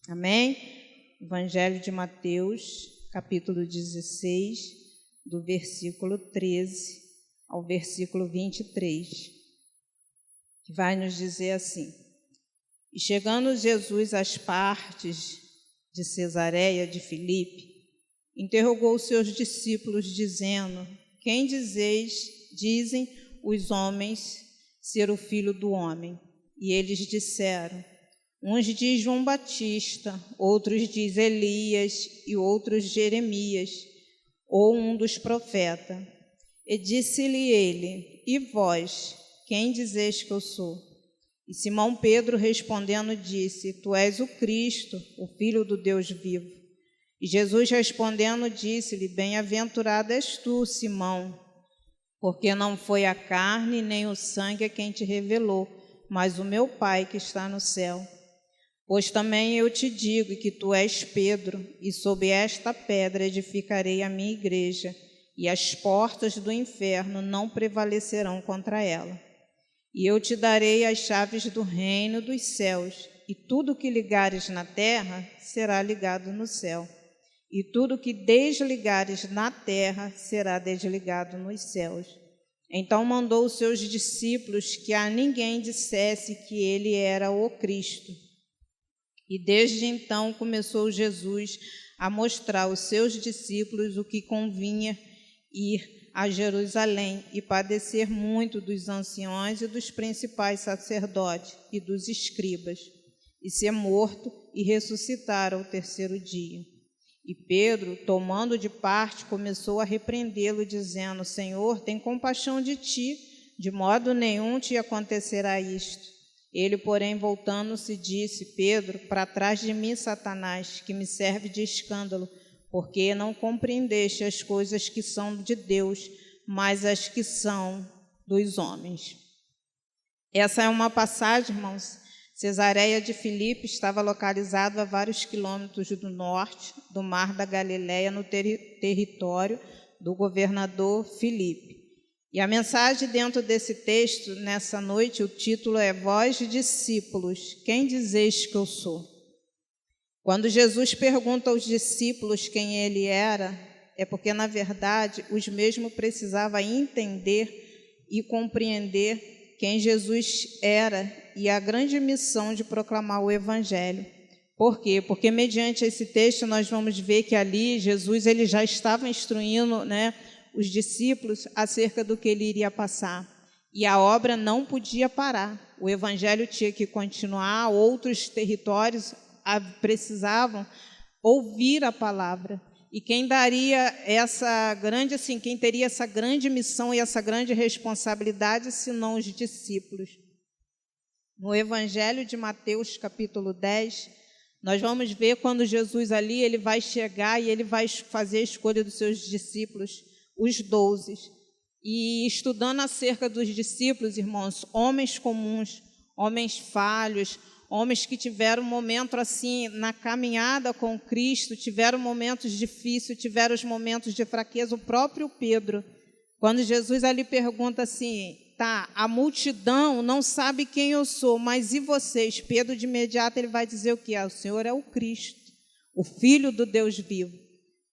Amém? Evangelho de Mateus, capítulo 16, do versículo 13 ao versículo 23, que vai nos dizer assim: E chegando Jesus às partes de Cesareia de Filipe, interrogou os seus discípulos, dizendo: Quem dizem os homens ser o Filho do Homem? E eles disseram: Uns diz João Batista, outros diz Elias e outros Jeremias, ou um dos profetas. E disse-lhe ele: E vós, quem dizeis que eu sou? E Simão Pedro respondendo disse: Tu és o Cristo, o Filho do Deus vivo. E Jesus respondendo disse-lhe: Bem-aventurado és tu, Simão, porque não foi a carne nem o sangue quem te revelou, mas o meu Pai que está no céu. Pois também eu te digo que tu és Pedro, e sob esta pedra edificarei a minha igreja, e as portas do inferno não prevalecerão contra ela. E eu te darei as chaves do reino dos céus, e tudo que ligares na terra será ligado no céu, e tudo que desligares na terra será desligado nos céus. Então mandou os seus discípulos que a ninguém dissesse que ele era o Cristo. E desde então começou Jesus a mostrar aos seus discípulos o que convinha ir a Jerusalém e padecer muito dos anciões e dos principais sacerdotes e dos escribas, e ser morto e ressuscitar ao terceiro dia. E Pedro, tomando de parte, começou a repreendê-lo, dizendo: Senhor, tem compaixão de ti, de modo nenhum te acontecerá isto. Ele, porém, voltando-se, disse: Pedro, para trás de mim, Satanás, que me serve de escândalo, porque não compreendeste as coisas que são de Deus, mas as que são dos homens. Essa é uma passagem, irmãos. Cesareia de Filipe estava localizado a vários quilômetros do norte do Mar da Galileia, no território do governador Filipe. E a mensagem dentro desse texto, nessa noite, o título é: Vós, discípulos, quem dizeis que eu sou? Quando Jesus pergunta aos discípulos quem ele era, é porque, na verdade, os mesmos precisavam entender e compreender quem Jesus era e a grande missão de proclamar o Evangelho. Por quê? Porque, mediante esse texto, nós vamos ver que ali Jesus ele já estava instruindo, os discípulos acerca do que ele iria passar. E a obra não podia parar. O Evangelho tinha que continuar, outros territórios precisavam ouvir a palavra. E quem daria quem teria essa grande missão e essa grande responsabilidade, senão os discípulos? No Evangelho de Mateus, capítulo 10, nós vamos ver quando Jesus ali, ele vai chegar e ele vai fazer a escolha dos seus discípulos, os 12. E estudando acerca dos discípulos, irmãos, homens comuns, homens falhos, homens que tiveram um momento assim, na caminhada com Cristo, tiveram momentos difíceis, tiveram os momentos de fraqueza. O próprio Pedro, quando Jesus ali pergunta assim, a multidão não sabe quem eu sou, mas e vocês? Pedro de imediato ele vai dizer o quê? O Senhor é o Cristo, o Filho do Deus vivo.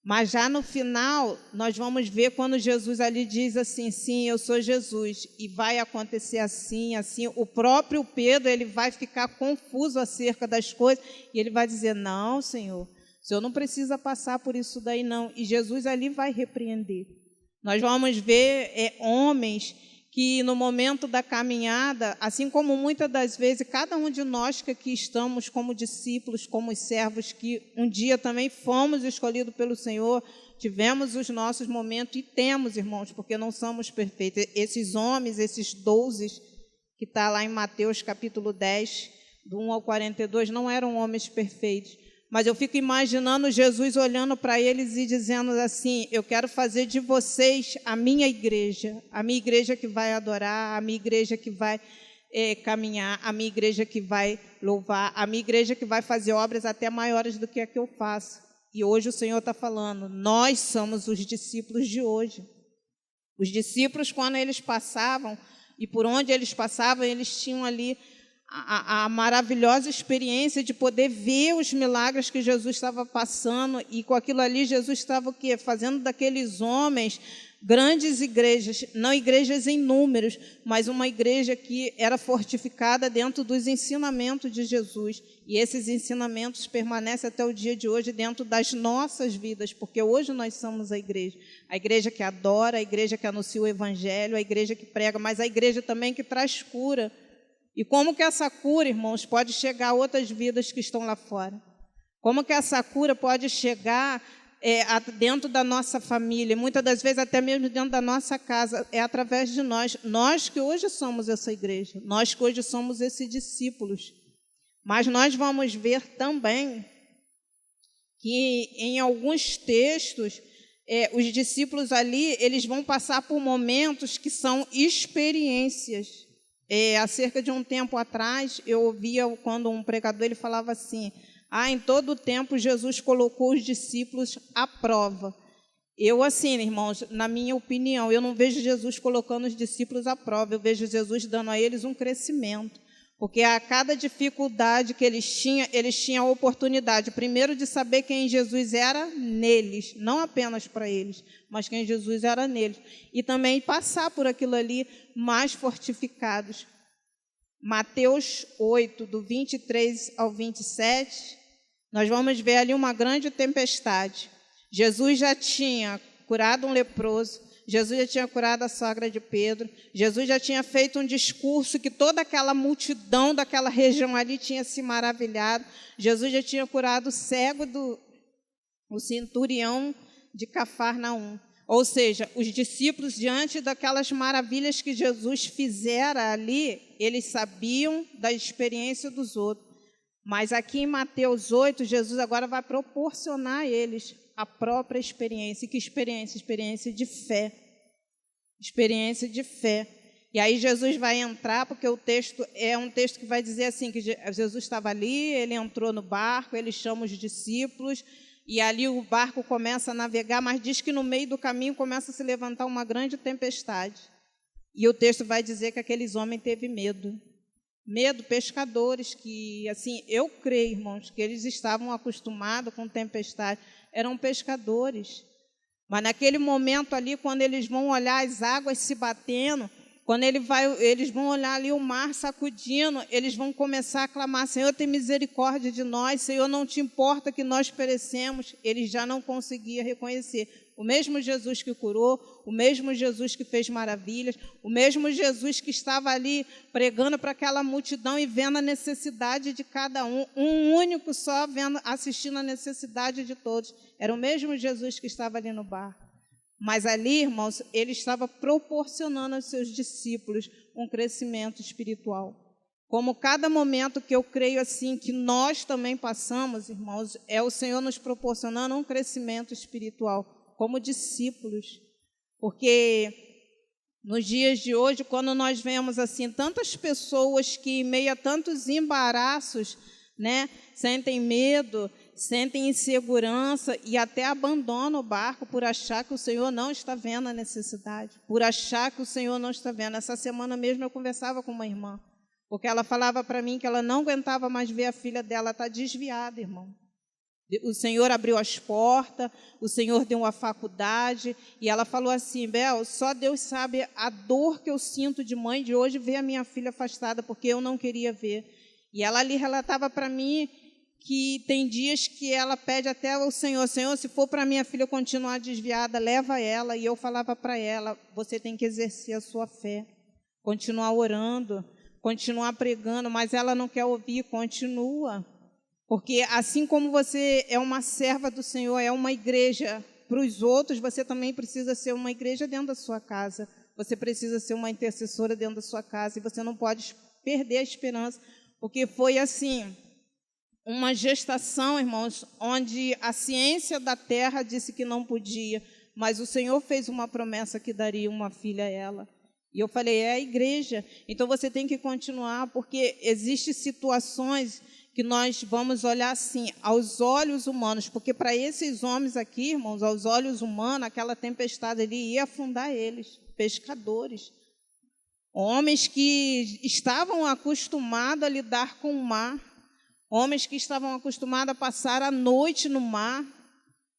Mas já no final, nós vamos ver quando Jesus ali diz assim, sim, eu sou Jesus, e vai acontecer assim, assim. O próprio Pedro, ele vai ficar confuso acerca das coisas, e ele vai dizer, não, Senhor, o Senhor não precisa passar por isso daí, não. E Jesus ali vai repreender. Nós vamos ver homens que no momento da caminhada, assim como muitas das vezes, cada um de nós que aqui estamos como discípulos, como servos, que um dia também fomos escolhidos pelo Senhor, tivemos os nossos momentos e temos, irmãos, porque não somos perfeitos. Esses homens, esses 12, que está lá em Mateus capítulo 10, do 1 ao 42, não eram homens perfeitos. Mas eu fico imaginando Jesus olhando para eles e dizendo assim, eu quero fazer de vocês a minha igreja que vai adorar, a minha igreja que vai caminhar, a minha igreja que vai louvar, a minha igreja que vai fazer obras até maiores do que a que eu faço. E hoje o Senhor está falando, nós somos os discípulos de hoje. Os discípulos, quando eles passavam, e por onde eles passavam, eles tinham ali a maravilhosa experiência de poder ver os milagres que Jesus estava passando, e com aquilo ali Jesus estava o quê? Fazendo daqueles homens grandes igrejas, não igrejas em números, mas uma igreja que era fortificada dentro dos ensinamentos de Jesus. E esses ensinamentos permanecem até o dia de hoje dentro das nossas vidas, porque hoje nós somos a igreja que adora, a igreja que anuncia o evangelho, a igreja que prega, mas a igreja também que traz cura. E como que essa cura, irmãos, pode chegar a outras vidas que estão lá fora? Como que essa cura pode chegar dentro da nossa família, muitas das vezes até mesmo dentro da nossa casa, é através de nós que hoje somos essa igreja, nós que hoje somos esses discípulos. Mas nós vamos ver também que em alguns textos, os discípulos ali, eles vão passar por momentos que são experiências. Há cerca de um tempo atrás, eu ouvia quando um pregador ele falava assim: em todo o tempo Jesus colocou os discípulos à prova. Eu, assim, irmãos, na minha opinião, eu não vejo Jesus colocando os discípulos à prova, eu vejo Jesus dando a eles um crescimento. Porque a cada dificuldade que eles tinham a oportunidade, primeiro, de saber quem Jesus era neles, não apenas para eles, mas quem Jesus era neles. E também passar por aquilo ali mais fortificados. Mateus 8, do 23 ao 27, nós vamos ver ali uma grande tempestade. Jesus já tinha curado um leproso, Jesus já tinha curado a sogra de Pedro, Jesus já tinha feito um discurso que toda aquela multidão daquela região ali tinha se maravilhado. Jesus já tinha curado o cego o centurião de Cafarnaum. Ou seja, os discípulos, diante daquelas maravilhas que Jesus fizera ali, eles sabiam da experiência dos outros. Mas aqui em Mateus 8, Jesus agora vai proporcionar a eles a própria experiência. E que experiência? Experiência de fé. Experiência de fé. E aí Jesus vai entrar, porque o texto é um texto que vai dizer assim, que Jesus estava ali, ele entrou no barco, ele chama os discípulos, e ali o barco começa a navegar, mas diz que no meio do caminho começa a se levantar uma grande tempestade. E o texto vai dizer que aqueles homens teve medo. Medo, pescadores, que, assim, eu creio, irmãos, que eles estavam acostumados com tempestade, eram pescadores. Mas naquele momento ali, quando eles vão olhar as águas se batendo, quando eles vão olhar ali o mar sacudindo, eles vão começar a clamar: Senhor, tem misericórdia de nós, Senhor, não te importa que nós perecemos. Eles já não conseguiam reconhecer o mesmo Jesus que curou, o mesmo Jesus que fez maravilhas, o mesmo Jesus que estava ali pregando para aquela multidão e vendo a necessidade de cada um único só, assistindo a necessidade de todos. Era o mesmo Jesus que estava ali no barco. Mas ali, irmãos, ele estava proporcionando aos seus discípulos um crescimento espiritual. Como cada momento que eu creio assim, que nós também passamos, irmãos, é o Senhor nos proporcionando um crescimento espiritual, como discípulos. Porque nos dias de hoje, quando nós vemos assim tantas pessoas que, em meio a tantos embaraços, né, sentem medo, sentem insegurança e até abandonam o barco por achar que o Senhor não está vendo a necessidade, por achar que o Senhor não está vendo. Essa semana mesmo eu conversava com uma irmã, porque ela falava para mim que ela não aguentava mais ver a filha dela estar desviada, irmão. O Senhor abriu as portas, o Senhor deu uma faculdade, e ela falou assim: Bel, só Deus sabe a dor que eu sinto de mãe de hoje ver a minha filha afastada, porque eu não queria ver. E ela ali relatava para mim que tem dias que ela pede até ao Senhor: Senhor, se for para minha filha continuar desviada, leva ela. E eu falava para ela: você tem que exercer a sua fé, continuar orando, continuar pregando, mas ela não quer ouvir. Continua. Porque assim como você é uma serva do Senhor, é uma igreja para os outros, você também precisa ser uma igreja dentro da sua casa. Você precisa ser uma intercessora dentro da sua casa, e você não pode perder a esperança, porque foi assim, uma gestação, irmãos, onde a ciência da terra disse que não podia, mas o Senhor fez uma promessa que daria uma filha a ela. E eu falei: é a igreja. Então você tem que continuar, porque existem situações que nós vamos olhar assim, aos olhos humanos, porque para esses homens aqui, irmãos, aos olhos humanos, aquela tempestade ali ia afundar eles, pescadores. Homens que estavam acostumados a lidar com o mar, homens que estavam acostumados a passar a noite no mar,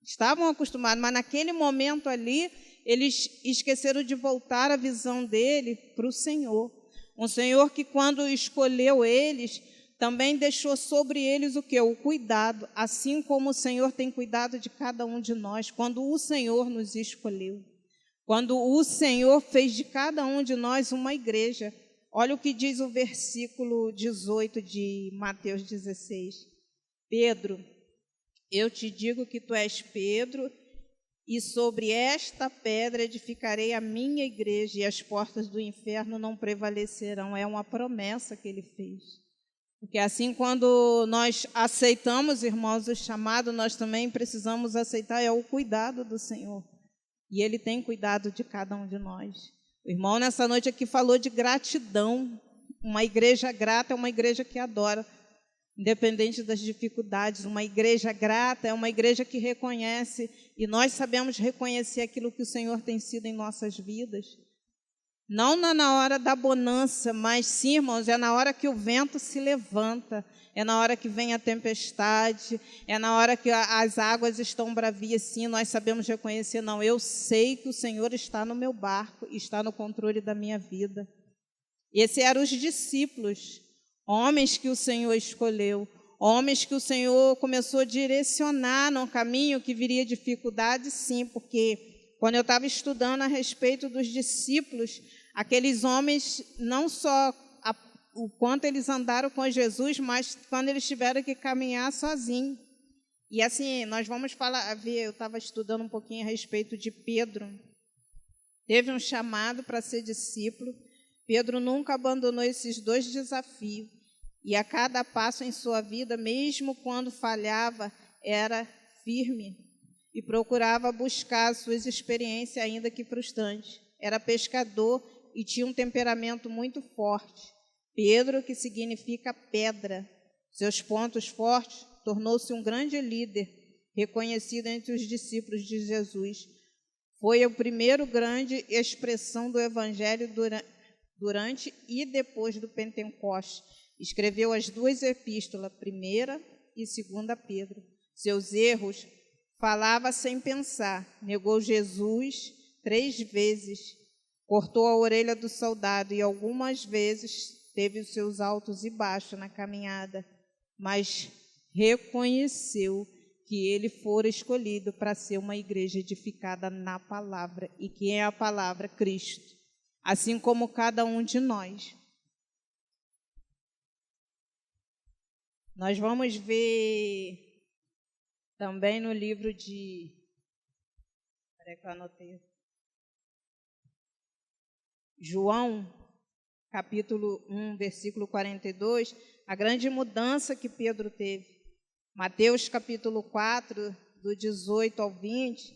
estavam acostumados, mas naquele momento ali, eles esqueceram de voltar a visão dele para o Senhor. Um Senhor que, quando escolheu eles, também deixou sobre eles o quê? O cuidado, assim como o Senhor tem cuidado de cada um de nós, quando o Senhor nos escolheu. Quando o Senhor fez de cada um de nós uma igreja. Olha o que diz o versículo 18 de Mateus 16. Pedro, eu te digo que tu és Pedro, e sobre esta pedra edificarei a minha igreja, e as portas do inferno não prevalecerão. É uma promessa que ele fez. Porque assim, quando nós aceitamos, irmãos, o chamado, nós também precisamos aceitar o cuidado do Senhor. E Ele tem cuidado de cada um de nós. O irmão, nessa noite aqui, falou de gratidão. Uma igreja grata é uma igreja que adora, independente das dificuldades. Uma igreja grata é uma igreja que reconhece, e nós sabemos reconhecer aquilo que o Senhor tem sido em nossas vidas. Não na hora da bonança, mas sim, irmãos, é na hora que o vento se levanta, é na hora que vem a tempestade, é na hora que as águas estão bravias, sim, nós sabemos reconhecer, não, eu sei que o Senhor está no meu barco, está no controle da minha vida. Esses eram os discípulos, homens que o Senhor escolheu, homens que o Senhor começou a direcionar num caminho que viria dificuldade, sim, porque quando eu estava estudando a respeito dos discípulos, aqueles homens, não só o quanto eles andaram com Jesus, mas quando eles tiveram que caminhar sozinhos. E assim, nós vamos eu estava estudando um pouquinho a respeito de Pedro. Teve um chamado para ser discípulo. Pedro nunca abandonou esses dois desafios. E a cada passo em sua vida, mesmo quando falhava, era firme e procurava buscar suas experiências, ainda que frustrantes. Era pescador e tinha um temperamento muito forte. Pedro, que significa pedra, seus pontos fortes, tornou-se um grande líder, reconhecido entre os discípulos de Jesus. Foi a primeira grande expressão do Evangelho durante e depois do Pentecostes. Escreveu as duas epístolas, 1ª e 2ª Pedro. Seus erros, falava sem pensar, negou Jesus 3 vezes, cortou a orelha do soldado e algumas vezes teve os seus altos e baixos na caminhada, mas reconheceu que ele fora escolhido para ser uma igreja edificada na palavra, e que é a palavra Cristo, assim como cada um de nós. Nós vamos ver também no livro de... Peraí que eu anotei. João, capítulo 1, versículo 42, a grande mudança que Pedro teve. Mateus, capítulo 4, do 18 ao 20,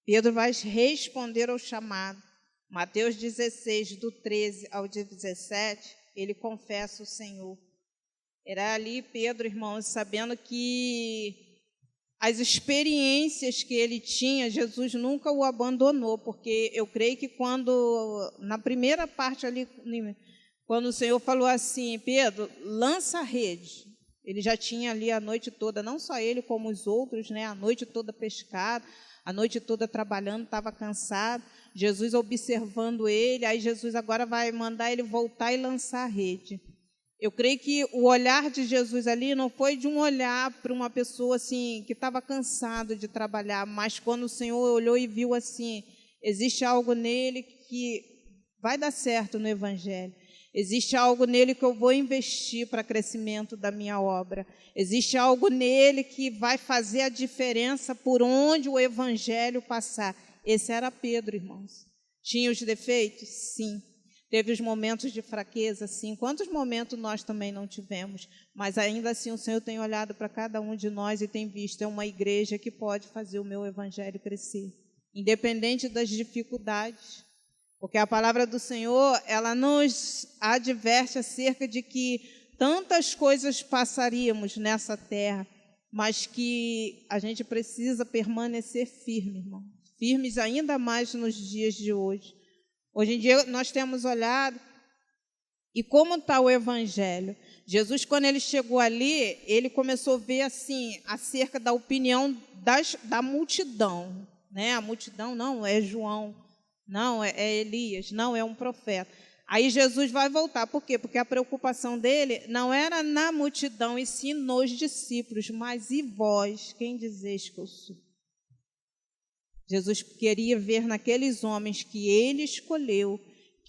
Pedro vai responder ao chamado. Mateus 16, do 13 ao 17, ele confessa o Senhor. Era ali Pedro, irmãos, sabendo que as experiências que ele tinha, Jesus nunca o abandonou, porque eu creio que na primeira parte ali, quando o Senhor falou assim, Pedro, lança a rede, ele já tinha ali a noite toda, não só ele como os outros, né, a noite toda pescado, a noite toda trabalhando, estava cansado, Jesus observando ele, aí Jesus agora vai mandar ele voltar e lançar a rede. Eu creio que o olhar de Jesus ali não foi de um olhar para uma pessoa assim que estava cansado de trabalhar, mas quando o Senhor olhou e viu assim, existe algo nele que vai dar certo no Evangelho, existe algo nele que eu vou investir para crescimento da minha obra, existe algo nele que vai fazer a diferença por onde o Evangelho passar. Esse era Pedro, irmãos. Tinha os defeitos? Sim. Teve os momentos de fraqueza, sim. Quantos momentos nós também não tivemos? Mas ainda assim o Senhor tem olhado para cada um de nós e tem visto, é uma igreja que pode fazer o meu evangelho crescer, independente das dificuldades. Porque a palavra do Senhor, ela nos adverte acerca de que tantas coisas passaríamos nessa terra, mas que a gente precisa permanecer firme, irmão. Firmes ainda mais nos dias de hoje. Hoje em dia nós temos olhado E como está o evangelho? Jesus, quando ele chegou ali, ele começou a ver assim, acerca da opinião da multidão, né? A multidão não é João, não é Elias, não é um profeta. Aí Jesus vai voltar, por quê? Porque a preocupação dele não era na multidão, e sim nos discípulos. Mas e vós, quem dizeis que eu sou? Jesus queria ver naqueles homens que ele escolheu,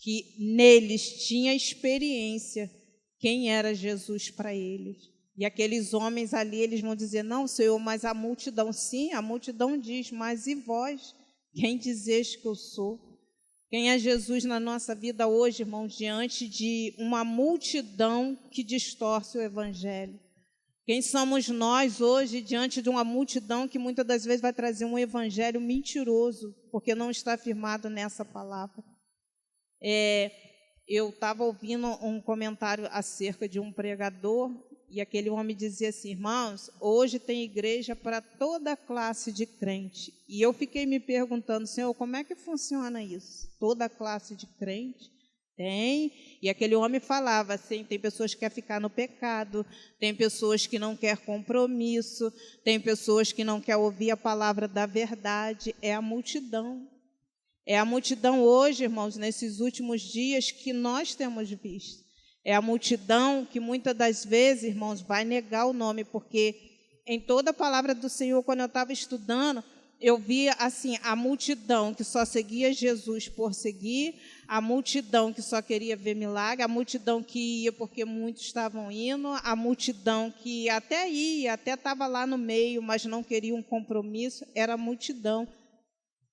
que neles tinha experiência, quem era Jesus para eles. E aqueles homens ali, eles vão dizer, não, Senhor, mas a multidão, sim, a multidão diz, mas e vós, quem dizeis que eu sou? Quem é Jesus na nossa vida hoje, irmãos, diante de uma multidão que distorce o evangelho? Quem somos nós hoje diante de uma multidão que muitas das vezes vai trazer um evangelho mentiroso, porque não está firmado nessa palavra? Eu estava ouvindo um comentário acerca de um pregador, e aquele homem dizia assim, irmãos, hoje tem igreja para toda classe de crente. E eu fiquei me perguntando, Senhor, como é que funciona isso? Toda classe de crente? Tem. E aquele homem falava assim, tem pessoas que querem ficar no pecado, tem pessoas que não querem compromisso, tem pessoas que não querem ouvir a palavra da verdade. É a multidão. É a multidão hoje, irmãos, nesses últimos dias que nós temos visto. É a multidão que muitas das vezes, irmãos, vai negar o nome, porque em toda a palavra do Senhor, quando eu estava estudando, eu via assim, a multidão que só seguia Jesus por seguir, a multidão que só queria ver milagre, a multidão que ia porque muitos estavam indo, a multidão que até ia, até estava lá no meio, mas não queria um compromisso, era a multidão.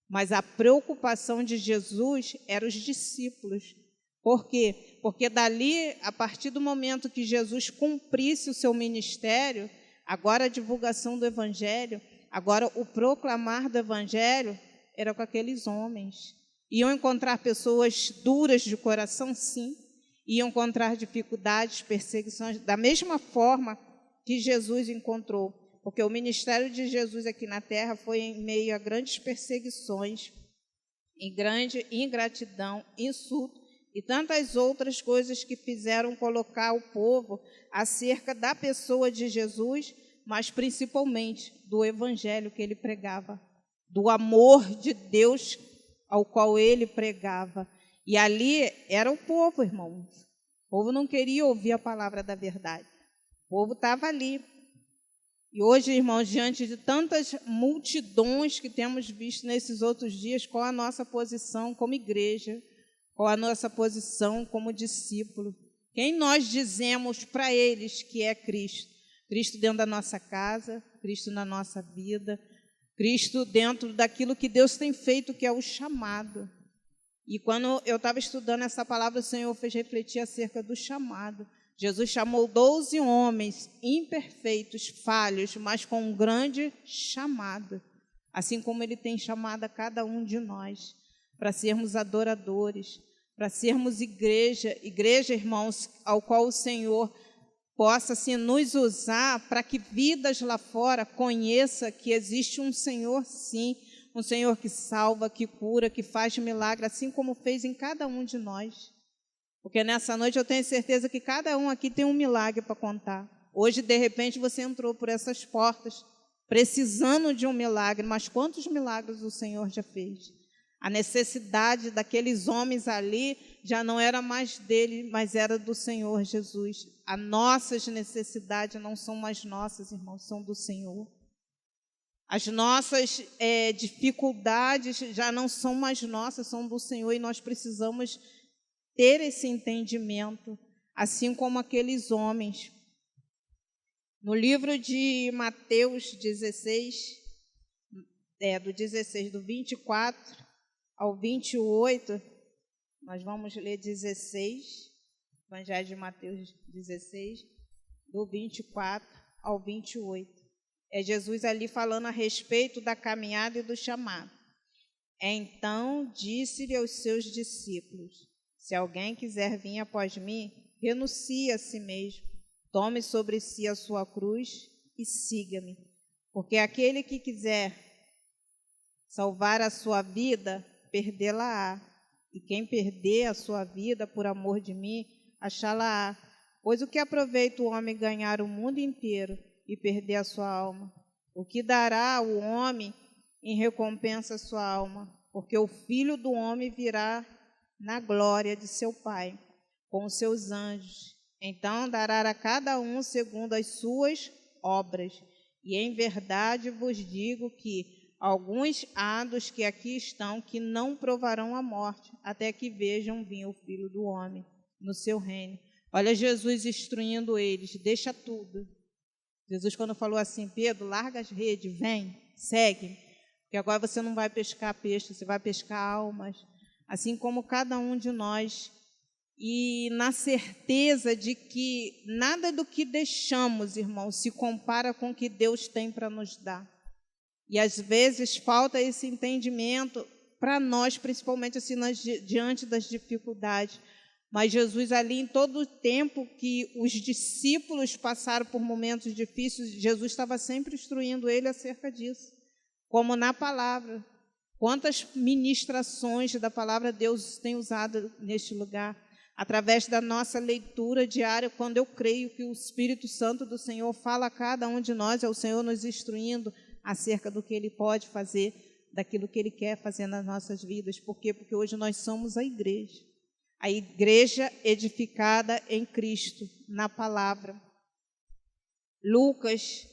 Mas a preocupação de Jesus eram os discípulos. Por quê? Porque dali, a partir do momento que Jesus cumprisse o seu ministério, agora a divulgação do evangelho, agora o proclamar do evangelho, era com aqueles homens. Iam encontrar pessoas duras de coração, sim. Iam encontrar dificuldades, perseguições, da mesma forma que Jesus encontrou. Porque o ministério de Jesus aqui na terra foi em meio a grandes perseguições, em grande ingratidão, insulto e tantas outras coisas que fizeram colocar o povo acerca da pessoa de Jesus, mas principalmente do evangelho que ele pregava, do amor de Deus ao qual ele pregava. E ali era o povo, irmãos. O povo não queria ouvir a palavra da verdade. O povo estava ali. E hoje, irmãos, diante de tantas multidões que temos visto nesses outros dias, qual a nossa posição como igreja? Qual a nossa posição como discípulo? Quem nós dizemos para eles que é Cristo? Cristo dentro da nossa casa, Cristo na nossa vida, Cristo dentro daquilo que Deus tem feito, que é o chamado. E quando eu estava estudando essa palavra, o Senhor fez refletir acerca do chamado. Jesus chamou 12 homens imperfeitos, falhos, mas com um grande chamado, assim como Ele tem chamado a cada um de nós, para sermos adoradores, para sermos igreja, irmãos, ao qual o Senhor possa assim, nos usar para que vidas lá fora conheçam que existe um Senhor, sim, um Senhor que salva, que cura, que faz milagre, assim como fez em cada um de nós. Porque nessa noite eu tenho certeza que cada um aqui tem um milagre para contar. Hoje, de repente, você entrou por essas portas precisando de um milagre, mas quantos milagres o Senhor já fez? A necessidade daqueles homens ali já não era mais dele, mas era do Senhor Jesus. As nossas necessidades não são mais nossas, irmãos, são do Senhor. As nossas dificuldades já não são mais nossas, são do Senhor, e nós precisamos ter esse entendimento, assim como aqueles homens. No livro de Mateus 16, do 24 ao 28, nós vamos ler 16, Evangelho de Mateus 16, do 24 ao 28. É Jesus ali falando a respeito da caminhada e do chamado. Então disse-lhe aos seus discípulos: se alguém quiser vir após mim, renuncie a si mesmo, tome sobre si a sua cruz e siga-me. Porque aquele que quiser salvar a sua vida, perdê-la-á. E quem perder a sua vida por amor de mim, achá-la-á. Pois o que aproveita o homem ganhar o mundo inteiro e perder a sua alma? O que dará o homem em recompensa a sua alma? Porque o Filho do Homem virá na glória de seu Pai, com os seus anjos. Então dará a cada um segundo as suas obras. E em verdade vos digo que alguns há dos que aqui estão que não provarão a morte, até que vejam vir o Filho do Homem no seu reino. Olha Jesus instruindo eles, deixa tudo. Jesus, quando falou assim, Pedro, larga as redes, vem, segue, porque agora você não vai pescar peixe, você vai pescar almas, assim como cada um de nós. E na certeza de que nada do que deixamos, irmãos, se compara com o que Deus tem para nos dar. E às vezes falta esse entendimento para nós, principalmente assim, diante das dificuldades. Mas Jesus ali, em todo o tempo que os discípulos passaram por momentos difíceis, Jesus estava sempre instruindo ele acerca disso, como na palavra. Quantas ministrações da palavra Deus tem usado neste lugar? Através da nossa leitura diária, quando eu creio que o Espírito Santo do Senhor fala a cada um de nós, é o Senhor nos instruindo acerca do que Ele pode fazer, daquilo que Ele quer fazer nas nossas vidas. Por quê? Porque hoje nós somos a igreja edificada em Cristo, na palavra. Lucas,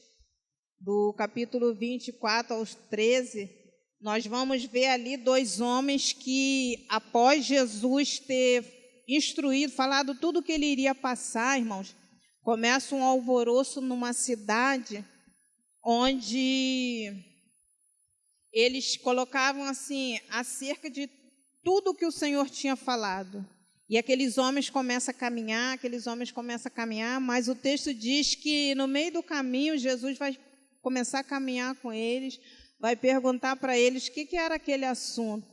do capítulo 24 aos 13, nós vamos ver ali dois homens que, após Jesus ter instruído, falado tudo o que ele iria passar, irmãos, começa um alvoroço numa cidade onde eles colocavam assim acerca de tudo que o Senhor tinha falado. E aqueles homens começam a caminhar, mas o texto diz que no meio do caminho Jesus vai começar a caminhar com eles, vai perguntar para eles o que era aquele assunto.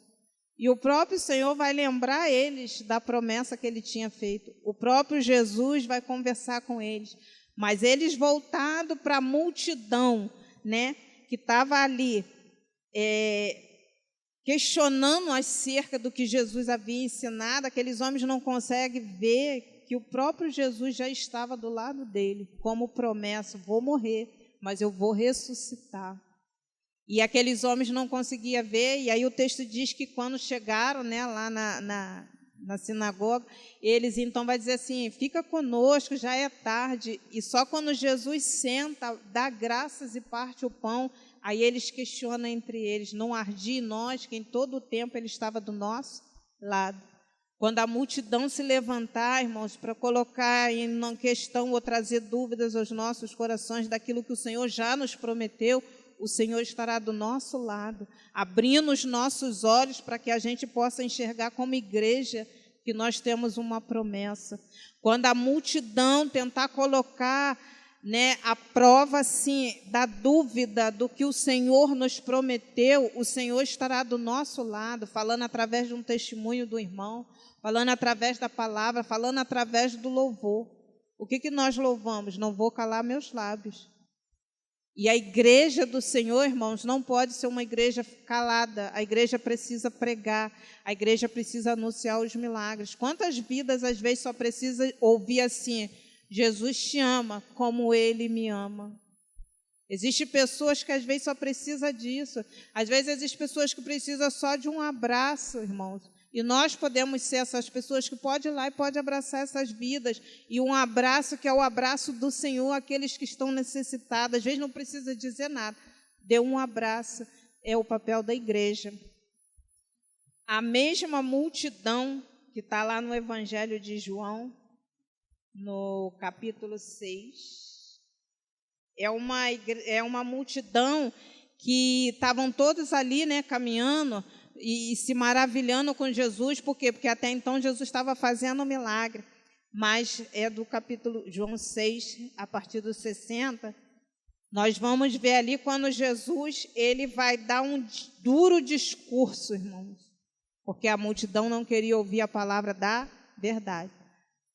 E o próprio Senhor vai lembrar eles da promessa que ele tinha feito. O próprio Jesus vai conversar com eles. Mas eles voltados para a multidão, né, que estava ali, questionando acerca do que Jesus havia ensinado, aqueles homens não conseguem ver que o próprio Jesus já estava do lado dele, como promessa, vou morrer, mas eu vou ressuscitar. E aqueles homens não conseguiam ver, e aí o texto diz que quando chegaram, né, lá na sinagoga, eles então vai dizer assim, fica conosco, já é tarde, e só quando Jesus senta, dá graças e parte o pão, aí eles questionam entre eles, não ardia em nós, que em todo o tempo ele estava do nosso lado. Quando a multidão se levantar, irmãos, para colocar em questão ou trazer dúvidas aos nossos corações daquilo que o Senhor já nos prometeu, o Senhor estará do nosso lado, abrindo os nossos olhos para que a gente possa enxergar como igreja que nós temos uma promessa. Quando a multidão tentar colocar, né, a prova assim, da dúvida do que o Senhor nos prometeu, o Senhor estará do nosso lado, falando através de um testemunho do irmão, falando através da palavra, falando através do louvor. O que nós louvamos? Não vou calar meus lábios. E a igreja do Senhor, irmãos, não pode ser uma igreja calada. A igreja precisa pregar, a igreja precisa anunciar os milagres. Quantas vidas, às vezes, só precisa ouvir assim, Jesus te ama como Ele me ama. Existem pessoas que, às vezes, só precisam disso. Às vezes, existem pessoas que precisam só de um abraço, irmãos. E nós podemos ser essas pessoas que podem ir lá e podem abraçar essas vidas. E um abraço que é o abraço do Senhor, aqueles que estão necessitados. Às vezes não precisa dizer nada. Dê um abraço, é o papel da igreja. A mesma multidão que está lá no Evangelho de João, no capítulo 6, é uma multidão que estavam todos ali, né, caminhando, e se maravilhando com Jesus. Por quê? Porque até então Jesus estava fazendo um milagre. Mas é do capítulo João 6, a partir do 60, nós vamos ver ali quando Jesus ele vai dar um duro discurso, irmãos. Porque a multidão não queria ouvir a palavra da verdade.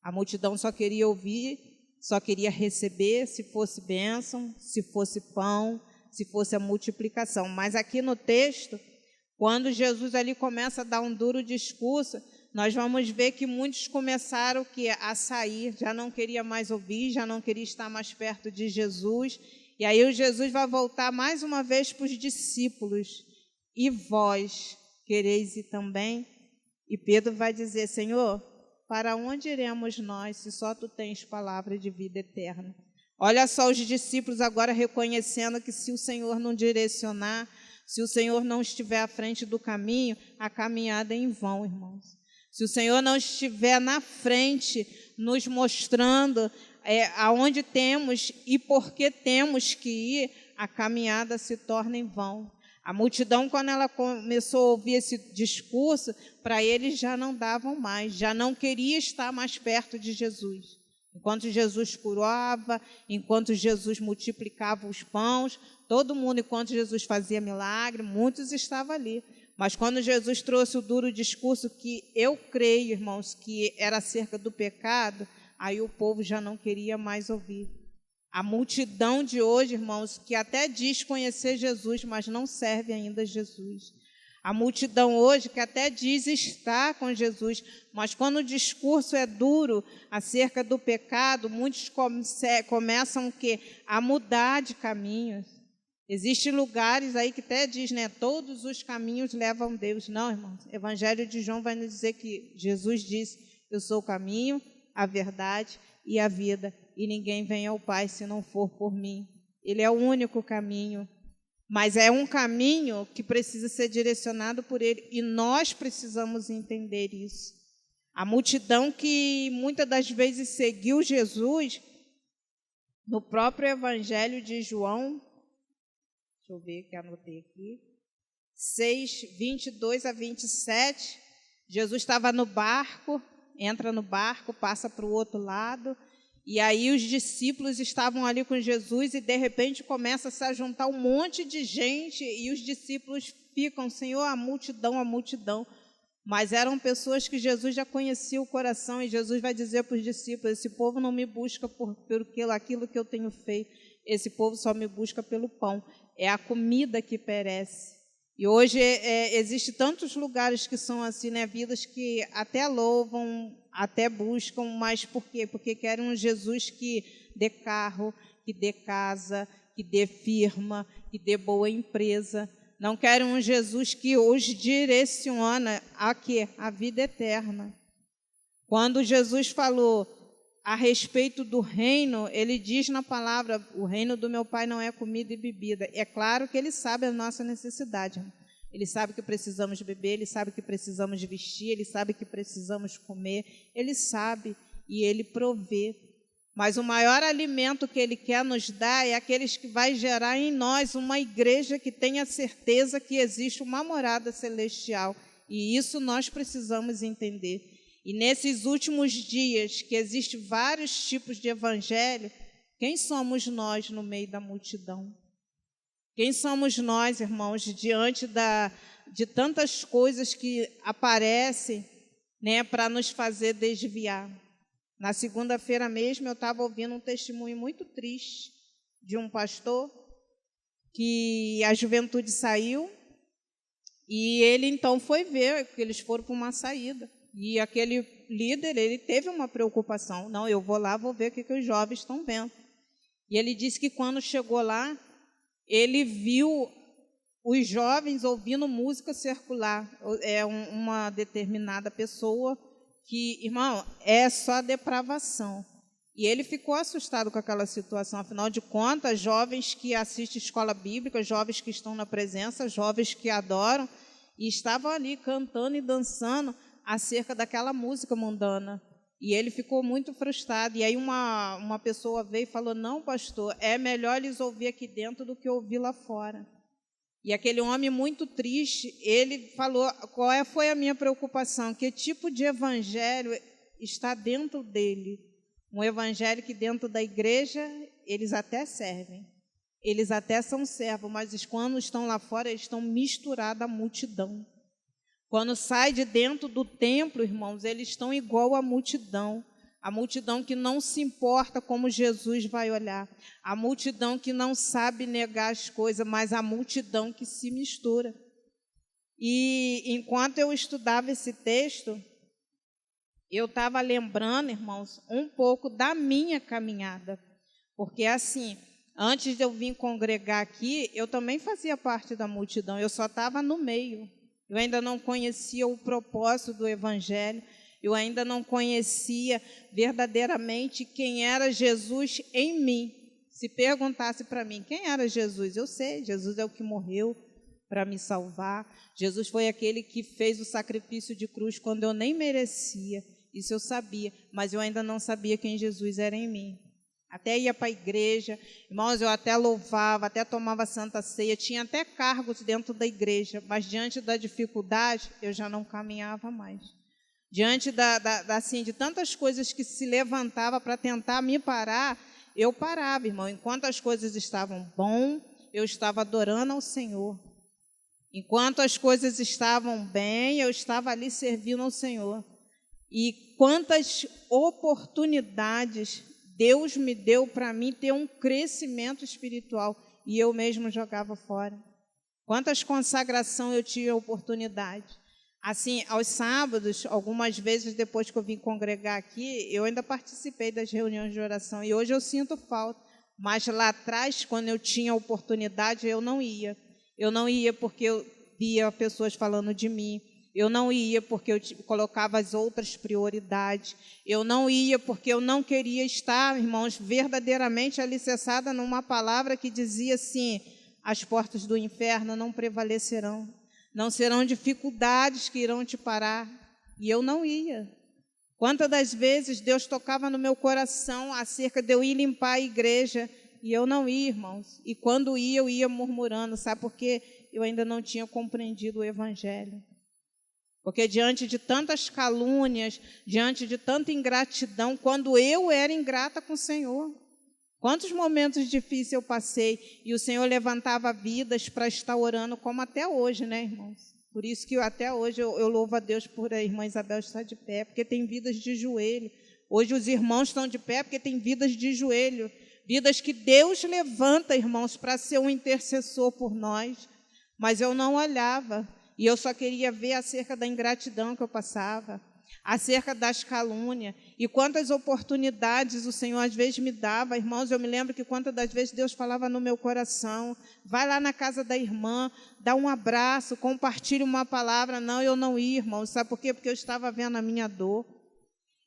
A multidão só queria ouvir, só queria receber, se fosse bênção, se fosse pão, se fosse a multiplicação. Mas aqui no texto, quando Jesus ali começa a dar um duro discurso, nós vamos ver que muitos começaram a sair, já não queria mais ouvir, já não queria estar mais perto de Jesus. E aí o Jesus vai voltar mais uma vez para os discípulos. E vós quereis ir também? E Pedro vai dizer, Senhor, para onde iremos nós, se só Tu tens palavra de vida eterna? Olha só os discípulos agora reconhecendo que se o Senhor não direcionar, se o Senhor não estiver à frente do caminho, a caminhada é em vão, irmãos. Se o Senhor não estiver na frente, nos mostrando aonde temos e por que temos que ir, a caminhada se torna em vão. A multidão, quando ela começou a ouvir esse discurso, para eles já não davam mais, já não queria estar mais perto de Jesus. Enquanto Jesus curava, enquanto Jesus multiplicava os pães, todo mundo, enquanto Jesus fazia milagre, muitos estavam ali. Mas quando Jesus trouxe o duro discurso, que eu creio, irmãos, que era acerca do pecado, aí o povo já não queria mais ouvir. A multidão de hoje, irmãos, que até diz conhecer Jesus, mas não serve ainda Jesus. A multidão hoje que até diz estar com Jesus, mas quando o discurso é duro acerca do pecado, muitos começam a mudar de caminhos. Existem lugares aí que até diz, todos os caminhos levam a Deus. Não, irmãos, o Evangelho de João vai nos dizer que Jesus disse, eu sou o caminho, a verdade e a vida, e ninguém vem ao Pai se não for por mim. Ele é o único caminho, mas é um caminho que precisa ser direcionado por Ele, e nós precisamos entender isso. A multidão que muitas das vezes seguiu Jesus, no próprio Evangelho de João, deixa eu ver que anotei aqui, 6, 22 a 27, Jesus estava no barco, entra no barco, passa para o outro lado, e aí os discípulos estavam ali com Jesus e de repente começa a se juntar um monte de gente e os discípulos ficam, Senhor, a multidão. Mas eram pessoas que Jesus já conhecia o coração e Jesus vai dizer para os discípulos, esse povo não me busca por aquilo que eu tenho feito, esse povo só me busca pelo pão, é a comida que perece. E hoje existe tantos lugares que são assim, vidas que até louvam, até buscam, mas por quê? Porque querem um Jesus que dê carro, que dê casa, que dê firma, que dê boa empresa. Não querem um Jesus que hoje direciona a vida eterna. Quando Jesus falou a respeito do reino, ele diz na palavra, o reino do meu Pai não é comida e bebida. É claro que ele sabe a nossa necessidade. Ele sabe que precisamos beber, ele sabe que precisamos vestir, ele sabe que precisamos comer, ele sabe e ele provê. Mas o maior alimento que ele quer nos dar é aqueles que vai gerar em nós uma igreja que tenha certeza que existe uma morada celestial. E isso nós precisamos entender. E nesses últimos dias, que existem vários tipos de evangelho, quem somos nós no meio da multidão? Quem somos nós, irmãos, diante de tantas coisas que aparecem, para nos fazer desviar? Na segunda-feira mesmo, eu estava ouvindo um testemunho muito triste de um pastor que a juventude saiu e ele então foi ver que eles foram para uma saída. E aquele líder, ele teve uma preocupação. Não, eu vou lá, vou ver o que os jovens estão vendo. E ele disse que quando chegou lá, ele viu os jovens ouvindo música circular. Uma determinada pessoa que, irmão, é só depravação. E ele ficou assustado com aquela situação. Afinal de contas, jovens que assistem escola bíblica, jovens que estão na presença, jovens que adoram, e estavam ali cantando e dançando acerca daquela música mundana. E ele ficou muito frustrado. E aí uma pessoa veio e falou, não, pastor, é melhor eles ouvir aqui dentro do que ouvir lá fora. E aquele homem muito triste, ele falou, qual foi a minha preocupação? Que tipo de evangelho está dentro dele? Um evangelho que dentro da igreja, eles até servem. Eles até são servos, mas quando estão lá fora, eles estão misturados à multidão. Quando sai de dentro do templo, irmãos, eles estão igual à multidão. A multidão que não se importa como Jesus vai olhar. A multidão que não sabe negar as coisas, mas a multidão que se mistura. E enquanto eu estudava esse texto, eu estava lembrando, irmãos, um pouco da minha caminhada. Porque, assim, antes de eu vir congregar aqui, eu também fazia parte da multidão, eu só estava no meio. Eu ainda não conhecia o propósito do Evangelho, eu ainda não conhecia verdadeiramente quem era Jesus em mim. Se perguntasse para mim quem era Jesus, eu sei, Jesus é o que morreu para me salvar. Jesus foi aquele que fez o sacrifício de cruz quando eu nem merecia. Isso eu sabia, mas eu ainda não sabia quem Jesus era em mim. Até ia para a igreja, irmãos, eu até louvava, até tomava Santa Ceia, tinha até cargos dentro da igreja, mas diante da dificuldade, eu já não caminhava mais. Diante assim, de tantas coisas que se levantava para tentar me parar, eu parava, irmão. Enquanto as coisas estavam bom, eu estava adorando ao Senhor. Enquanto as coisas estavam bem, eu estava ali servindo ao Senhor. E quantas oportunidades Deus me deu para mim ter um crescimento espiritual e eu mesmo jogava fora. Quantas consagração eu tive a oportunidade. Assim, aos sábados, algumas vezes depois que eu vim congregar aqui, eu ainda participei das reuniões de oração e hoje eu sinto falta. Mas lá atrás, quando eu tinha oportunidade, eu não ia. Eu não ia porque eu via pessoas falando de mim. Eu não ia porque eu colocava as outras prioridades. Eu não ia porque eu não queria estar, irmãos, verdadeiramente alicerçada numa palavra que dizia assim: as portas do inferno não prevalecerão. Não serão dificuldades que irão te parar. E eu não ia. Quantas das vezes Deus tocava no meu coração acerca de eu ir limpar a igreja e eu não ia, irmãos. E quando ia, eu ia murmurando, sabe por quê? Eu ainda não tinha compreendido o Evangelho. Porque diante de tantas calúnias, diante de tanta ingratidão, quando eu era ingrata com o Senhor, quantos momentos difíceis eu passei e o Senhor levantava vidas para estar orando, como até hoje, né, irmãos? Por isso que até hoje eu louvo a Deus por a irmã Isabel estar de pé, porque tem vidas de joelho. Hoje os irmãos estão de pé porque tem vidas de joelho, vidas que Deus levanta, irmãos, para ser um intercessor por nós. Mas eu não olhava. E eu só queria ver acerca da ingratidão que eu passava, acerca das calúnias. E quantas oportunidades o Senhor às vezes me dava. Irmãos, eu me lembro que quantas das vezes Deus falava no meu coração: vai lá na casa da irmã, dá um abraço, compartilhe uma palavra. Não, eu não ia, irmãos. Sabe por quê? Porque eu estava vendo a minha dor.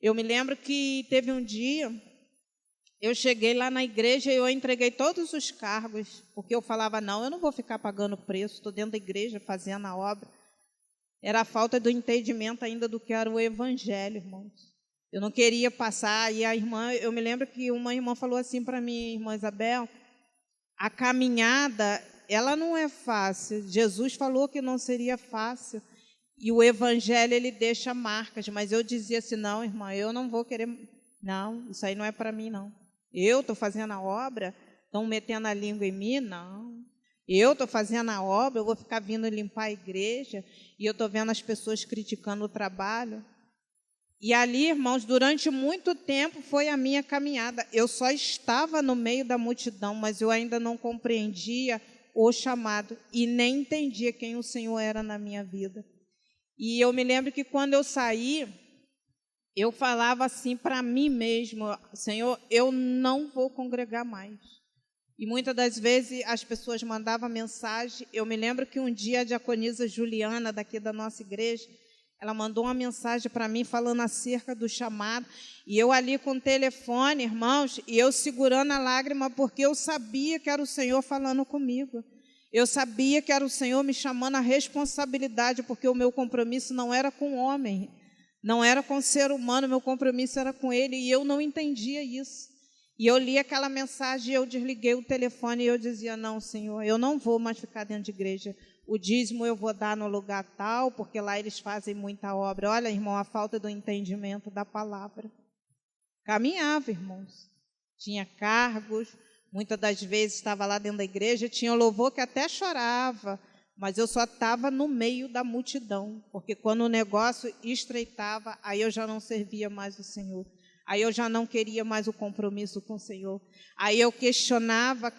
Eu me lembro que teve um dia, eu cheguei lá na igreja e eu entreguei todos os cargos, porque eu falava: não, eu não vou ficar pagando preço, estou dentro da igreja fazendo a obra. Era a falta do entendimento ainda do que era o Evangelho, irmãos. Eu não queria passar, e a irmã, eu me lembro que uma irmã falou assim para mim: irmã Isabel, a caminhada, ela não é fácil. Jesus falou que não seria fácil, e o Evangelho, ele deixa marcas, mas eu dizia assim: não, irmã, eu não vou querer, não, isso aí não é para mim, não. Eu estou fazendo a obra, estão metendo a língua em mim? Não. Eu estou fazendo a obra, eu vou ficar vindo limpar a igreja e eu estou vendo as pessoas criticando o trabalho. E ali, irmãos, durante muito tempo foi a minha caminhada. Eu só estava no meio da multidão, mas eu ainda não compreendia o chamado e nem entendia quem o Senhor era na minha vida. E eu me lembro que quando eu saí, eu falava assim para mim mesmo: Senhor, eu não vou congregar mais. E muitas das vezes as pessoas mandavam mensagem. Eu me lembro que um dia a diaconisa Juliana, daqui da nossa igreja, ela mandou uma mensagem para mim falando acerca do chamado. E eu ali com o telefone, irmãos, e eu segurando a lágrima, porque eu sabia que era o Senhor falando comigo. Eu sabia que era o Senhor me chamando à responsabilidade, porque o meu compromisso não era com o homem. Não era com o ser humano, meu compromisso era com ele, e eu não entendia isso. E eu li aquela mensagem, eu desliguei o telefone e eu dizia: não, Senhor, eu não vou mais ficar dentro de igreja. O dízimo eu vou dar no lugar tal, porque lá eles fazem muita obra. Olha, irmão, a falta do entendimento da palavra. Caminhava, irmãos. Tinha cargos, muitas das vezes estava lá dentro da igreja, tinha louvor que até chorava, mas eu só estava no meio da multidão, porque quando o negócio estreitava, aí eu já não servia mais o Senhor. Aí eu já não queria mais o compromisso com o Senhor. Aí eu questionava,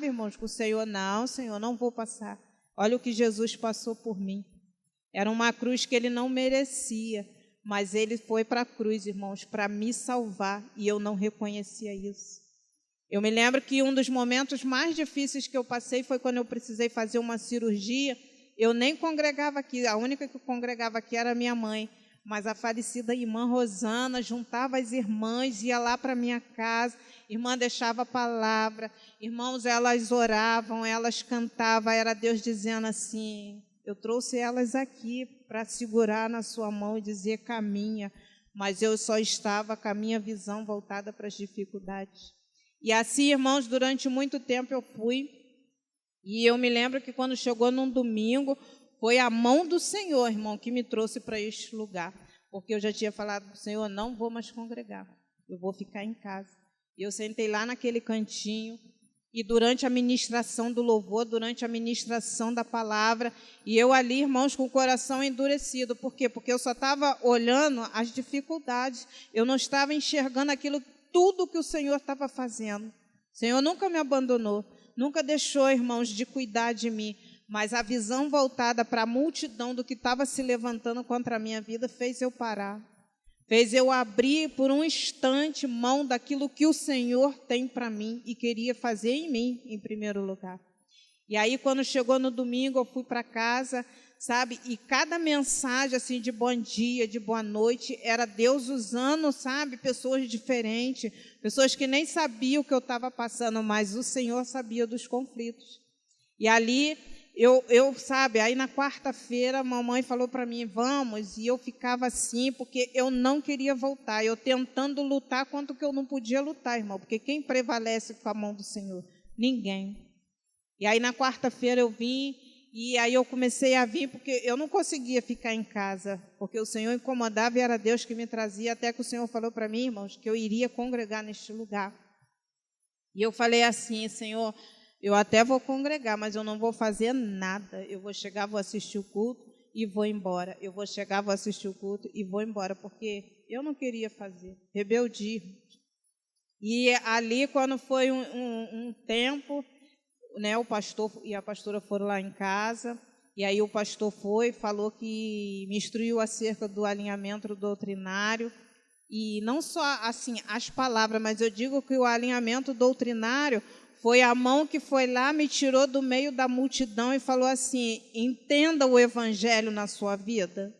irmãos, com o Senhor: não, Senhor, não vou passar. Olha o que Jesus passou por mim. Era uma cruz que ele não merecia, mas ele foi para a cruz, irmãos, para me salvar, e eu não reconhecia isso. Eu me lembro que um dos momentos mais difíceis que eu passei foi quando eu precisei fazer uma cirurgia. Eu nem congregava aqui, a única que congregava aqui era a minha mãe, mas a falecida irmã Rosana juntava as irmãs, ia lá para minha casa, irmã deixava a palavra, irmãos, elas oravam, elas cantavam, era Deus dizendo assim: eu trouxe elas aqui para segurar na sua mão e dizer caminha, mas eu só estava com a minha visão voltada para as dificuldades. E assim, irmãos, durante muito tempo eu fui, e eu me lembro que quando chegou num domingo, foi a mão do Senhor, irmão, que me trouxe para este lugar, porque eu já tinha falado para o Senhor: não vou mais congregar, eu vou ficar em casa. E eu sentei lá naquele cantinho, e durante a ministração do louvor, durante a ministração da palavra, e eu ali, irmãos, com o coração endurecido. Por quê? Porque eu só estava olhando as dificuldades, eu não estava enxergando tudo que o Senhor estava fazendo. O Senhor nunca me abandonou, nunca deixou, irmãos, de cuidar de mim, mas a visão voltada para a multidão do que estava se levantando contra a minha vida fez eu parar, fez eu abrir por um instante mão daquilo que o Senhor tem para mim e queria fazer em mim, em primeiro lugar. E aí, quando chegou no domingo, eu fui para casa, sabe, e cada mensagem assim de bom dia, de boa noite, era Deus usando, sabe, pessoas diferentes, pessoas que nem sabiam o que eu estava passando, mas o Senhor sabia dos conflitos. E ali, sabe, aí na quarta-feira, a mamãe falou para mim: vamos, e eu ficava assim, porque eu não queria voltar, eu tentando lutar contra o que eu não podia lutar, irmão, porque quem prevalece com a mão do Senhor? Ninguém. E aí na quarta-feira eu vim, e aí eu comecei a vir, porque eu não conseguia ficar em casa, porque o Senhor incomodava e era Deus que me trazia, até que o Senhor falou para mim, irmãos, que eu iria congregar neste lugar. E eu falei assim: Senhor, eu até vou congregar, mas eu não vou fazer nada. Eu vou chegar, vou assistir o culto e vou embora. Eu vou chegar, vou assistir o culto e vou embora, porque eu não queria fazer. Rebeldia. E ali, quando foi um tempo, né, o pastor e a pastora foram lá em casa, e aí o pastor falou que me instruiu acerca do alinhamento doutrinário, e não só assim as palavras, mas eu digo que o alinhamento doutrinário foi a mão que foi lá, me tirou do meio da multidão e falou assim: entenda o evangelho na sua vida.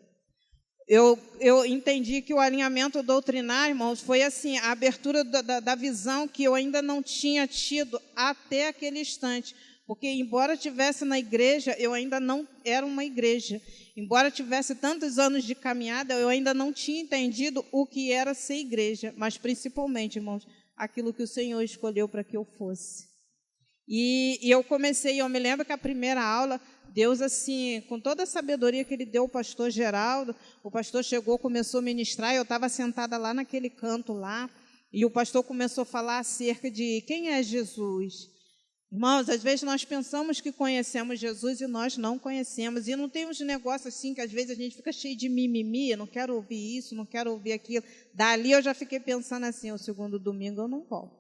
Eu entendi que o alinhamento doutrinário, irmãos, foi assim, a abertura da visão que eu ainda não tinha tido até aquele instante. Porque, embora estivesse na igreja, eu ainda não era uma igreja. Embora tivesse tantos anos de caminhada, eu ainda não tinha entendido o que era ser igreja. Mas, principalmente, irmãos, aquilo que o Senhor escolheu para que eu fosse. E eu me lembro que a primeira aula, Deus, assim, com toda a sabedoria que Ele deu ao pastor Geraldo, o pastor chegou, começou a ministrar, eu estava sentada lá naquele canto lá, e o pastor começou a falar acerca de quem é Jesus. Irmãos, às vezes nós pensamos que conhecemos Jesus e nós não conhecemos, e não tem uns negócios assim que às vezes a gente fica cheio de mimimi, eu não quero ouvir isso, não quero ouvir aquilo. Dali eu já fiquei pensando assim: o segundo domingo eu não volto.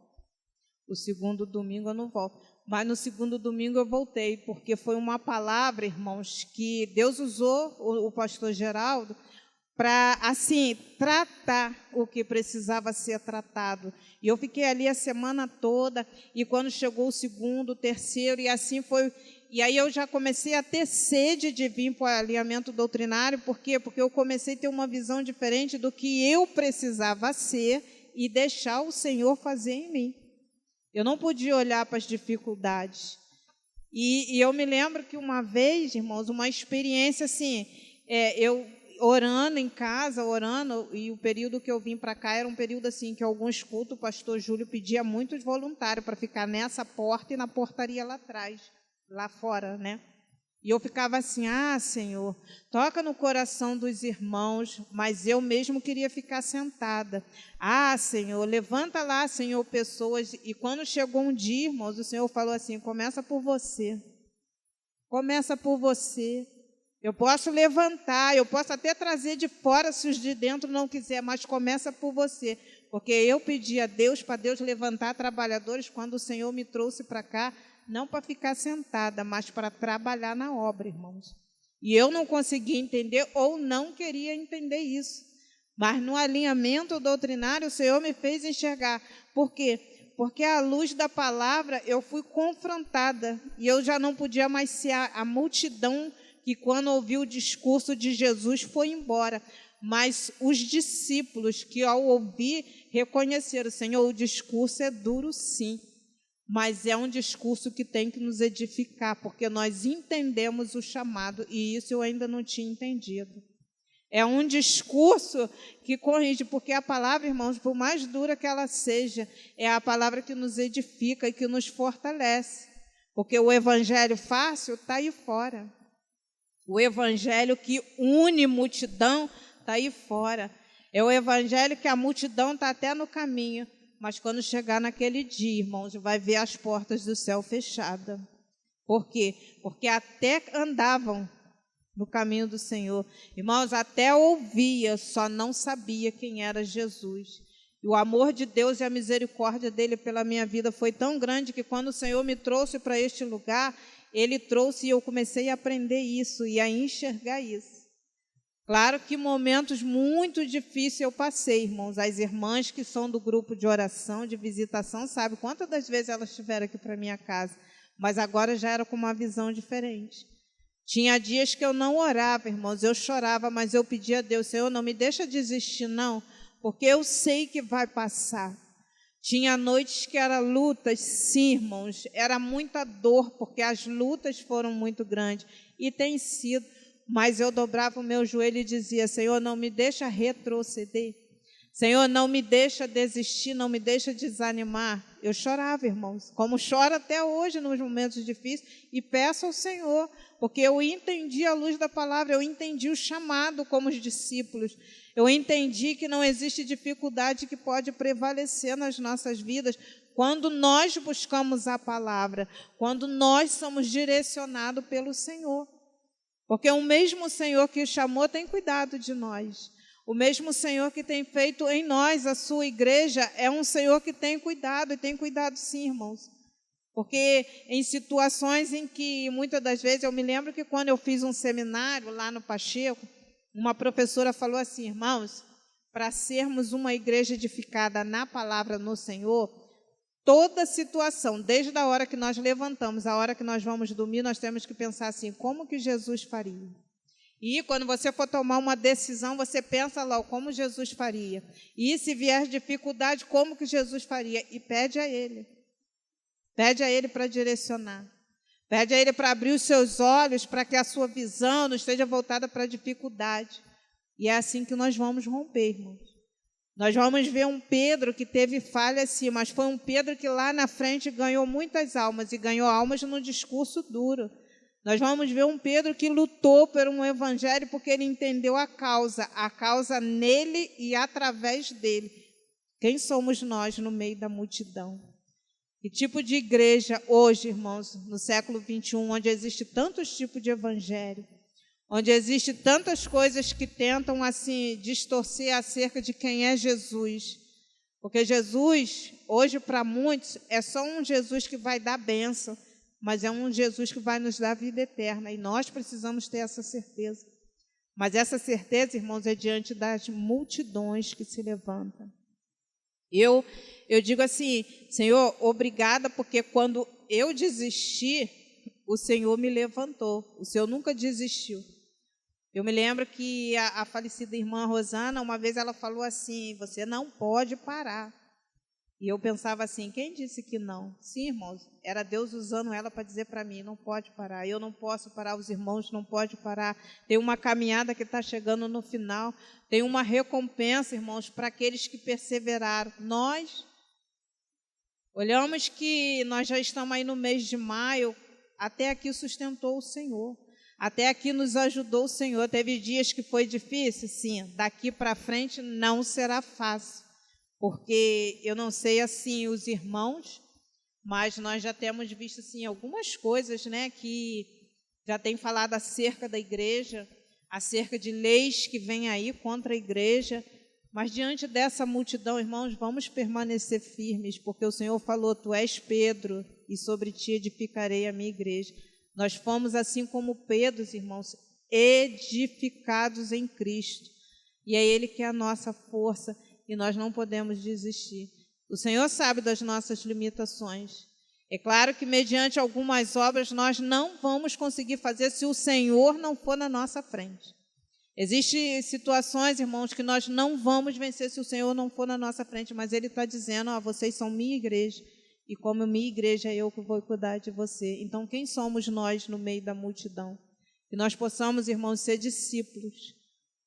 O segundo domingo eu não volto. Mas no segundo domingo eu voltei, porque foi uma palavra, irmãos, que Deus usou o pastor Geraldo para, assim, tratar o que precisava ser tratado. E eu fiquei ali a semana toda, e quando chegou o segundo, o terceiro, e assim foi. E aí eu já comecei a ter sede de vir para o alinhamento doutrinário. Por quê? Porque eu comecei a ter uma visão diferente do que eu precisava ser e deixar o Senhor fazer em mim. Eu não podia olhar para as dificuldades. E eu me lembro que uma vez, irmãos, uma experiência assim, eu orando em casa, e o período que eu vim para cá era um período assim que alguns cultos, o pastor Júlio pedia muitos voluntários para ficar nessa porta e na portaria lá atrás, lá fora, né? E eu ficava assim: Senhor, toca no coração dos irmãos, mas eu mesmo queria ficar sentada. Senhor, levanta lá, Senhor, pessoas. E quando chegou um dia, irmãos, o Senhor falou assim: começa por você. Começa por você. Eu posso levantar, eu posso até trazer de fora se os de dentro não quiser, mas começa por você. Porque eu pedi a Deus para Deus levantar trabalhadores quando o Senhor me trouxe para cá, não para ficar sentada, mas para trabalhar na obra, irmãos. E eu não conseguia entender ou não queria entender isso. Mas no alinhamento doutrinário, o Senhor me fez enxergar. Por quê? Porque à luz da palavra eu fui confrontada e eu já não podia mais ser a multidão que, quando ouviu o discurso de Jesus, foi embora. Mas os discípulos que, ao ouvir, reconheceram: Senhor, o discurso é duro, sim, mas é um discurso que tem que nos edificar, porque nós entendemos o chamado, e isso eu ainda não tinha entendido. É um discurso que corrige, porque a palavra, irmãos, por mais dura que ela seja, é a palavra que nos edifica e que nos fortalece. Porque o evangelho fácil está aí fora. O evangelho que une multidão está aí fora. É o evangelho que a multidão está até no caminho, mas quando chegar naquele dia, irmãos, vai ver as portas do céu fechadas. Por quê? Porque até andavam no caminho do Senhor. Irmãos, até ouvia, só não sabia quem era Jesus. E o amor de Deus e a misericórdia dele pela minha vida foi tão grande que quando o Senhor me trouxe para este lugar, ele trouxe e eu comecei a aprender isso e a enxergar isso. Claro que momentos muito difíceis eu passei, irmãos. As irmãs que são do grupo de oração, de visitação, sabem quantas das vezes elas estiveram aqui para minha casa, mas agora já era com uma visão diferente. Tinha dias que eu não orava, irmãos, eu chorava, mas eu pedia a Deus: Senhor, não me deixa desistir, não, porque eu sei que vai passar. Tinha noites que eram lutas, sim, irmãos, era muita dor, porque as lutas foram muito grandes, e tem sido, mas eu dobrava o meu joelho e dizia: Senhor, não me deixa retroceder, Senhor, não me deixa desistir, não me deixa desanimar. Eu chorava, irmãos, como choro até hoje nos momentos difíceis, e peço ao Senhor, porque eu entendi a luz da palavra, eu entendi o chamado como os discípulos, eu entendi que não existe dificuldade que pode prevalecer nas nossas vidas quando nós buscamos a palavra, quando nós somos direcionados pelo Senhor, porque o mesmo Senhor que o chamou tem cuidado de nós. O mesmo Senhor que tem feito em nós a sua igreja é um Senhor que tem cuidado, e tem cuidado sim, irmãos. Porque em situações em que, muitas das vezes, eu me lembro que quando eu fiz um seminário lá no Pacheco, uma professora falou assim: irmãos, para sermos uma igreja edificada na palavra no Senhor, toda situação, desde a hora que nós levantamos, a hora que nós vamos dormir, nós temos que pensar assim: como que Jesus faria? E quando você for tomar uma decisão, você pensa lá como Jesus faria. E se vier dificuldade, como que Jesus faria? E pede a Ele. Pede a Ele para direcionar. Pede a Ele para abrir os seus olhos, para que a sua visão não esteja voltada para a dificuldade. E é assim que nós vamos romper, irmãos. Nós vamos ver um Pedro que teve falha sim, mas foi um Pedro que lá na frente ganhou muitas almas, e ganhou almas no discurso duro. Nós vamos ver um Pedro que lutou por um evangelho porque ele entendeu a causa nele e através dele. Quem somos nós no meio da multidão? Que tipo de igreja hoje, irmãos, no século 21, onde existe tantos tipos de evangelho, onde existe tantas coisas que tentam assim distorcer acerca de quem é Jesus? Porque Jesus, hoje para muitos, é só um Jesus que vai dar bênção, mas é um Jesus que vai nos dar vida eterna, e nós precisamos ter essa certeza. Mas essa certeza, irmãos, é diante das multidões que se levantam. Eu digo assim: Senhor, obrigada, porque quando eu desisti, o Senhor me levantou. O Senhor nunca desistiu. Eu me lembro que a falecida irmã Rosana, uma vez ela falou assim: você não pode parar. E eu pensava assim: quem disse que não? Sim, irmãos, era Deus usando ela para dizer para mim: não pode parar, eu não posso parar, os irmãos não podem parar. Tem uma caminhada que está chegando no final, tem uma recompensa, irmãos, para aqueles que perseveraram. Nós olhamos que nós já estamos aí no mês de maio, até aqui sustentou o Senhor, até aqui nos ajudou o Senhor. Teve dias que foi difícil? Sim, daqui para frente não será fácil. Porque eu não sei assim os irmãos, mas nós já temos visto assim algumas coisas, né, que já tem falado acerca da igreja, acerca de leis que vêm aí contra a igreja, mas diante dessa multidão, irmãos, vamos permanecer firmes, porque o Senhor falou: tu és Pedro, e sobre ti edificarei a minha igreja. Nós fomos assim como Pedro, irmãos, edificados em Cristo. E é Ele que é a nossa força e nós não podemos desistir. O Senhor sabe das nossas limitações. É claro que mediante algumas obras nós não vamos conseguir fazer se o Senhor não for na nossa frente. Existem situações, irmãos, que nós não vamos vencer se o Senhor não for na nossa frente, mas Ele está dizendo, vocês são minha igreja, e como minha igreja é eu que vou cuidar de você. Então, quem somos nós no meio da multidão? Que nós possamos, irmãos, ser discípulos,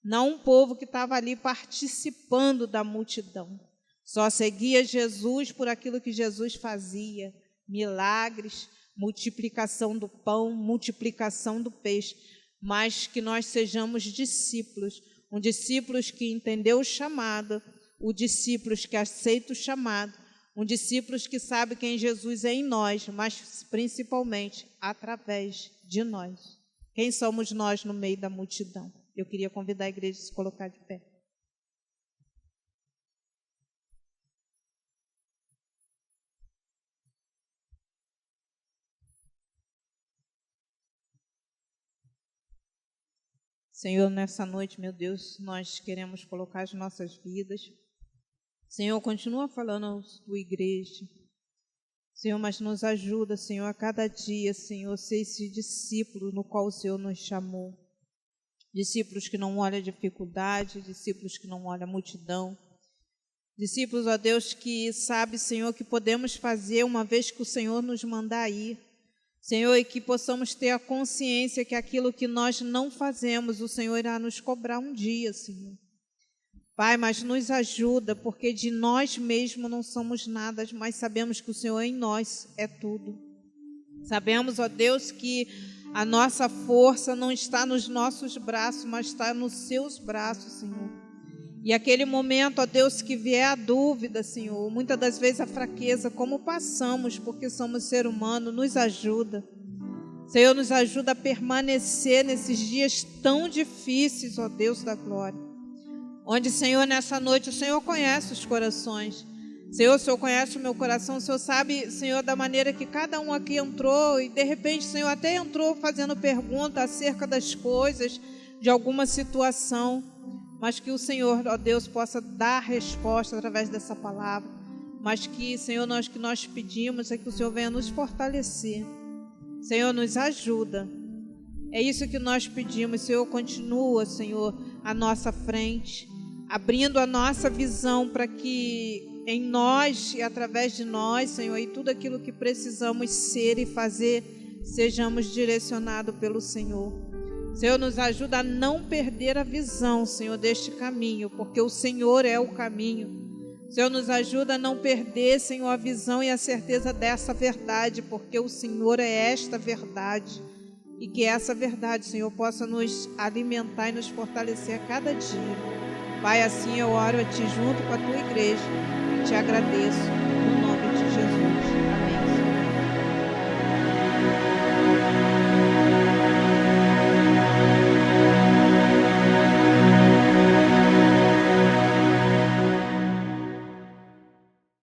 não um povo que estava ali participando da multidão, só seguia Jesus por aquilo que Jesus fazia, milagres, multiplicação do pão, multiplicação do peixe, mas que nós sejamos discípulos, discípulos que entendeu o chamado, discípulos que aceita o chamado, discípulos que sabe quem Jesus é em nós, mas principalmente através de nós. Quem somos nós no meio da multidão? Eu queria convidar a igreja a se colocar de pé. Senhor, nessa noite, meu Deus, nós queremos colocar as nossas vidas. Senhor, continua falando à tua igreja. Senhor, mas nos ajuda, Senhor, a cada dia, Senhor, ser esse discípulo no qual o Senhor nos chamou. Discípulos que não olham a dificuldade, discípulos que não olham a multidão. Discípulos, ó Deus, que sabe, Senhor, que podemos fazer uma vez que o Senhor nos mandar ir. Senhor, e que possamos ter a consciência que aquilo que nós não fazemos, o Senhor irá nos cobrar um dia, Senhor. Pai, mas nos ajuda, porque de nós mesmos não somos nada, mas sabemos que o Senhor em nós é tudo. Sabemos, ó Deus, que a nossa força não está nos nossos braços, mas está nos seus braços, Senhor. E aquele momento, ó Deus, que vier a dúvida, Senhor, muitas das vezes a fraqueza, como passamos, porque somos ser humano, nos ajuda. Senhor, nos ajuda a permanecer nesses dias tão difíceis, ó Deus da glória. Onde, Senhor, nessa noite, o Senhor conhece os corações. Senhor, o Senhor conhece o meu coração, o Senhor sabe, Senhor, da maneira que cada um aqui entrou e, de repente, Senhor, até entrou fazendo pergunta acerca das coisas, de alguma situação. Mas que o Senhor, ó Deus, possa dar resposta através dessa palavra. Mas que, Senhor, que nós pedimos é que o Senhor venha nos fortalecer. Senhor, nos ajuda. É isso que nós pedimos. Senhor, continua, Senhor, à nossa frente, abrindo a nossa visão para que em nós e através de nós, Senhor, e tudo aquilo que precisamos ser e fazer, sejamos direcionados pelo Senhor. Senhor, nos ajuda a não perder a visão, Senhor, deste caminho, porque o Senhor é o caminho. Senhor, nos ajuda a não perder, Senhor, a visão e a certeza dessa verdade, porque o Senhor é esta verdade. E que essa verdade, Senhor, possa nos alimentar e nos fortalecer a cada dia. Pai, assim eu oro a Ti junto com a Tua igreja e Te agradeço.